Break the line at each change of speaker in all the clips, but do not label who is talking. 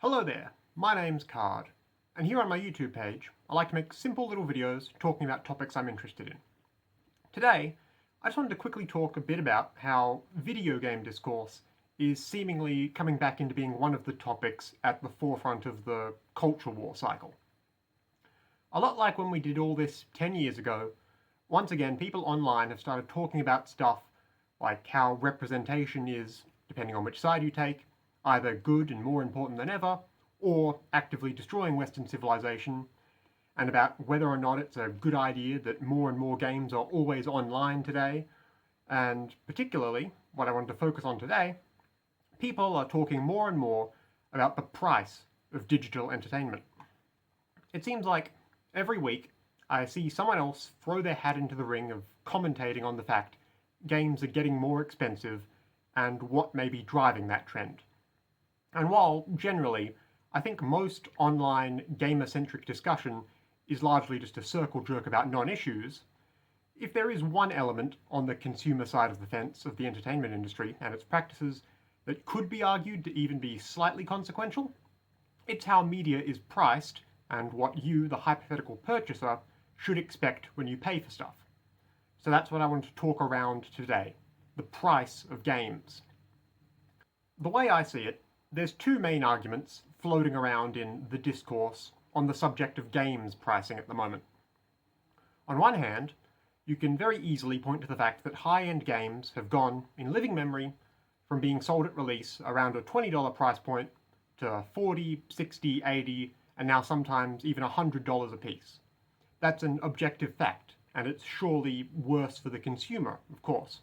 Hello there, my name's Card, and here on my YouTube page I like to make simple little videos talking about topics I'm interested in. Today, I just wanted to quickly talk a bit about how video game discourse is seemingly coming back into being one of the topics at the forefront of the culture war cycle. A lot like when we did all this 10 years ago, once again people online have started talking about stuff like how representation is, depending on which side you take, either good and more important than ever, or actively destroying Western civilization, and about whether or not it's a good idea that more and more games are always online today, and particularly, what I wanted to focus on today, people are talking more and more about the price of digital entertainment. It seems like every week I see someone else throw their hat into the ring of commentating on the fact games are getting more expensive and what may be driving that trend. And while, generally, I think most online gamer-centric discussion is largely just a circle jerk about non-issues, if there is one element on the consumer side of the fence of the entertainment industry and its practices that could be argued to even be slightly consequential, it's how media is priced and what you, the hypothetical purchaser, should expect when you pay for stuff. So that's what I want to talk around today, the price of games. The way I see it, there's two main arguments floating around in the discourse on the subject of games pricing at the moment. On one hand, you can very easily point to the fact that high-end games have gone, in living memory, from being sold at release around a $20 price point to $40, $60, $80, and now sometimes even $100 a piece. That's an objective fact, and it's surely worse for the consumer, of course.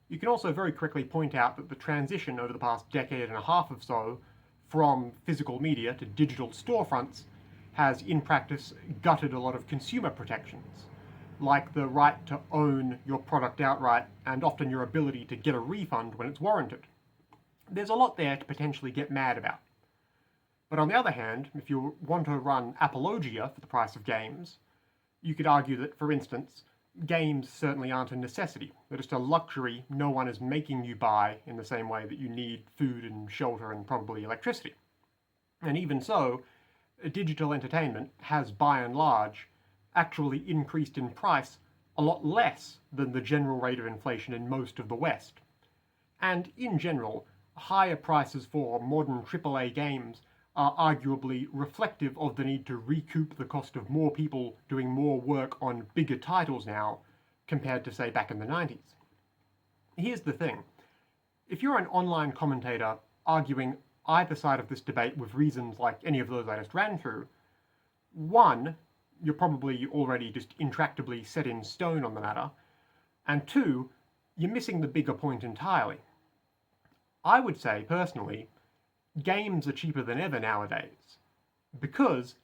You can also very quickly point out that the transition over the past decade and a half or so from physical media to digital storefronts has, in practice, gutted a lot of consumer protections, like the right to own your product outright and often your ability to get a refund when it's warranted. There's a lot there to potentially get mad about. But on the other hand, if you want to run apologia for the price of games, you could argue that, for instance, games certainly aren't a necessity. They're just a luxury no one is making you buy in the same way that you need food and shelter and probably electricity. And even so, digital entertainment has, by and large, actually increased in price a lot less than the general rate of inflation in most of the West. And in general, higher prices for modern AAA games are arguably reflective of the need to recoup the cost of more people doing more work on bigger titles now, compared to, say, back in the 90s. Here's the thing. If you're an online commentator arguing either side of this debate with reasons like any of those I just ran through, one, you're probably already just intractably set in stone on the matter, and two, you're missing the bigger point entirely. I would say, personally, games are cheaper than ever nowadays, because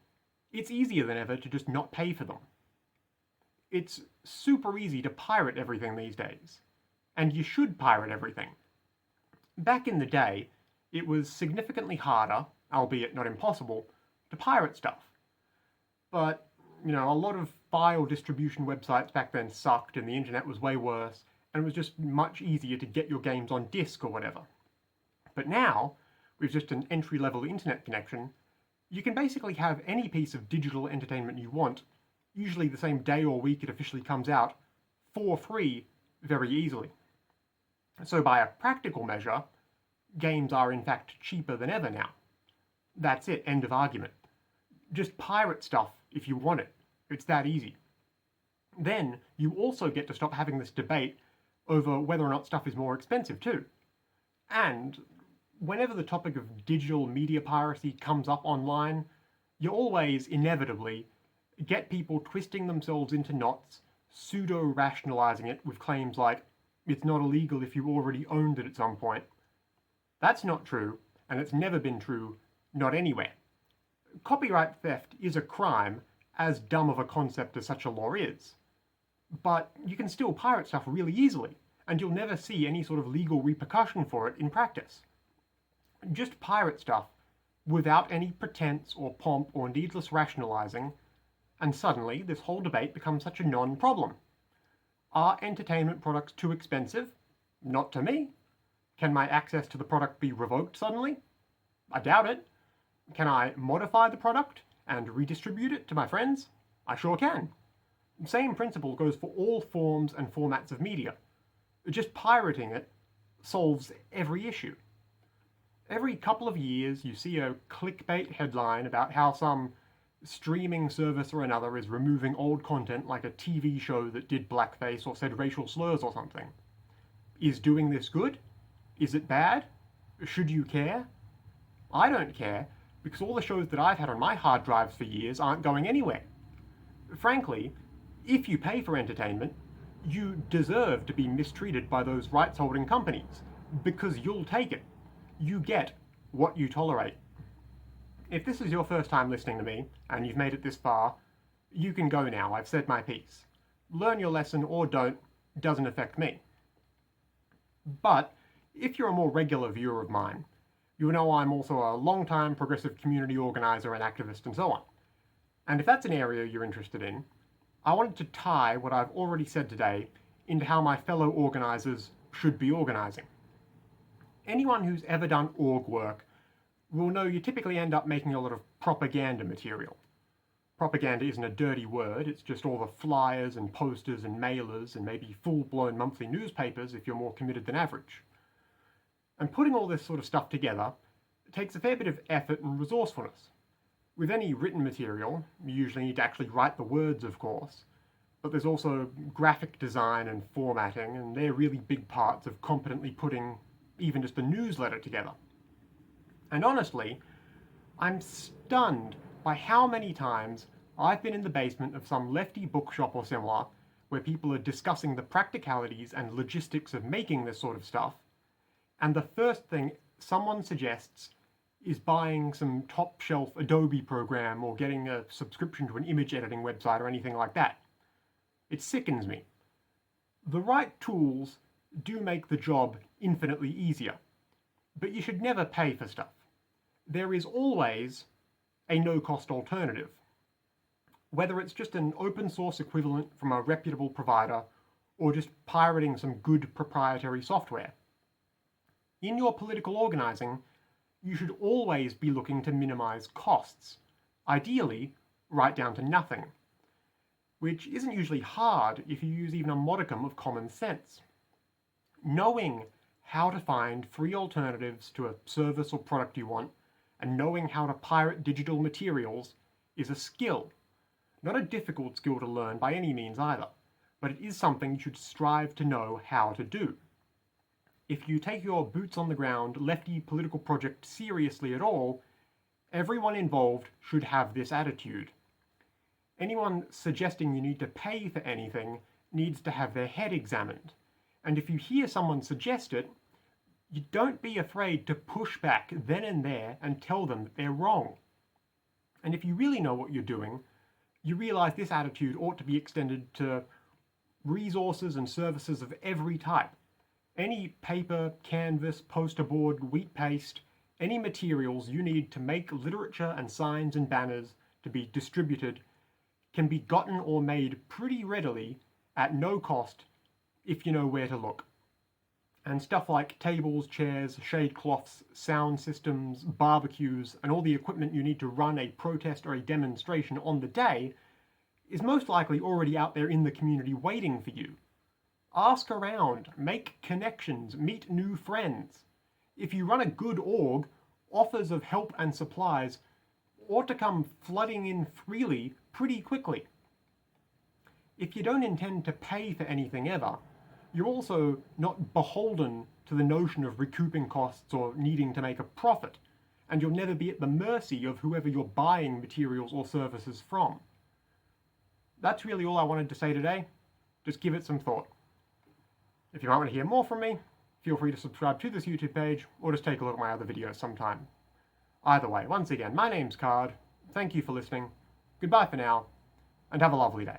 it's easier than ever to just not pay for them. It's super easy to pirate everything these days, and you should pirate everything. Back in the day, it was significantly harder, albeit not impossible, to pirate stuff. But, a lot of file distribution websites back then sucked and the internet was way worse, and it was just much easier to get your games on disk or whatever. But now, with just an entry-level internet connection, you can basically have any piece of digital entertainment you want, usually the same day or week it officially comes out, for free very easily. So by a practical measure, games are in fact cheaper than ever now. That's it, end of argument. Just pirate stuff if you want it. It's that easy. Then you also get to stop having this debate over whether or not stuff is more expensive too. And whenever the topic of digital media piracy comes up online, you always, inevitably, get people twisting themselves into knots, pseudo-rationalizing it with claims like, it's not illegal if you already owned it at some point. That's not true, and it's never been true, not anywhere. Copyright theft is a crime, as dumb of a concept as such a law is. But you can still pirate stuff really easily, and you'll never see any sort of legal repercussion for it in practice. Just pirate stuff without any pretense or pomp or needless rationalizing, and suddenly this whole debate becomes such a non-problem. Are entertainment products too expensive? Not to me. Can my access to the product be revoked suddenly? I doubt it. Can I modify the product and redistribute it to my friends? I sure can. Same principle goes for all forms and formats of media. Just pirating it solves every issue. Every couple of years you see a clickbait headline about how some streaming service or another is removing old content like a TV show that did blackface or said racial slurs or something. Is doing this good? Is it bad? Should you care? I don't care, because all the shows that I've had on my hard drives for years aren't going anywhere. Frankly, if you pay for entertainment, you deserve to be mistreated by those rights-holding companies, because you'll take it. You get what you tolerate. If this is your first time listening to me, and you've made it this far, you can go now. I've said my piece. Learn your lesson or don't, doesn't affect me. But if you're a more regular viewer of mine, you know I'm also a long-time progressive community organizer and activist and so on. And if that's an area you're interested in, I wanted to tie what I've already said today into how my fellow organizers should be organizing. Anyone who's ever done org work will know you typically end up making a lot of propaganda material. Propaganda isn't a dirty word, it's just all the flyers and posters and mailers and maybe full-blown monthly newspapers if you're more committed than average. And putting all this sort of stuff together takes a fair bit of effort and resourcefulness. With any written material, you usually need to actually write the words, of course, but there's also graphic design and formatting, and they're really big parts of competently putting even just a newsletter together. And honestly, I'm stunned by how many times I've been in the basement of some lefty bookshop or similar where people are discussing the practicalities and logistics of making this sort of stuff, and the first thing someone suggests is buying some top-shelf Adobe program or getting a subscription to an image editing website or anything like that. It sickens me. The right tools do make the job infinitely easier, but you should never pay for stuff. There is always a no-cost alternative. Whether it's just an open-source equivalent from a reputable provider or just pirating some good proprietary software. In your political organizing, you should always be looking to minimize costs, ideally right down to nothing, which isn't usually hard if you use even a modicum of common sense. Knowing how to find free alternatives to a service or product you want, and knowing how to pirate digital materials is a skill. Not a difficult skill to learn by any means either, but it is something you should strive to know how to do. If you take your boots-on-the-ground lefty political project seriously at all, everyone involved should have this attitude. Anyone suggesting you need to pay for anything needs to have their head examined. And if you hear someone suggest it, you don't be afraid to push back then and there and tell them that they're wrong. And if you really know what you're doing, you realize this attitude ought to be extended to resources and services of every type. Any paper, canvas, poster board, wheat paste, any materials you need to make literature and signs and banners to be distributed can be gotten or made pretty readily at no cost if you know where to look. And stuff like tables, chairs, shade cloths, sound systems, barbecues, and all the equipment you need to run a protest or a demonstration on the day is most likely already out there in the community waiting for you. Ask around, make connections, meet new friends. If you run a good org, offers of help and supplies ought to come flooding in freely pretty quickly. If you don't intend to pay for anything ever, you're also not beholden to the notion of recouping costs or needing to make a profit, and you'll never be at the mercy of whoever you're buying materials or services from. That's really all I wanted to say today. Just give it some thought. If you might want to hear more from me, feel free to subscribe to this YouTube page, or just take a look at my other videos sometime. Either way, once again, my name's Card, thank you for listening, goodbye for now, and have a lovely day.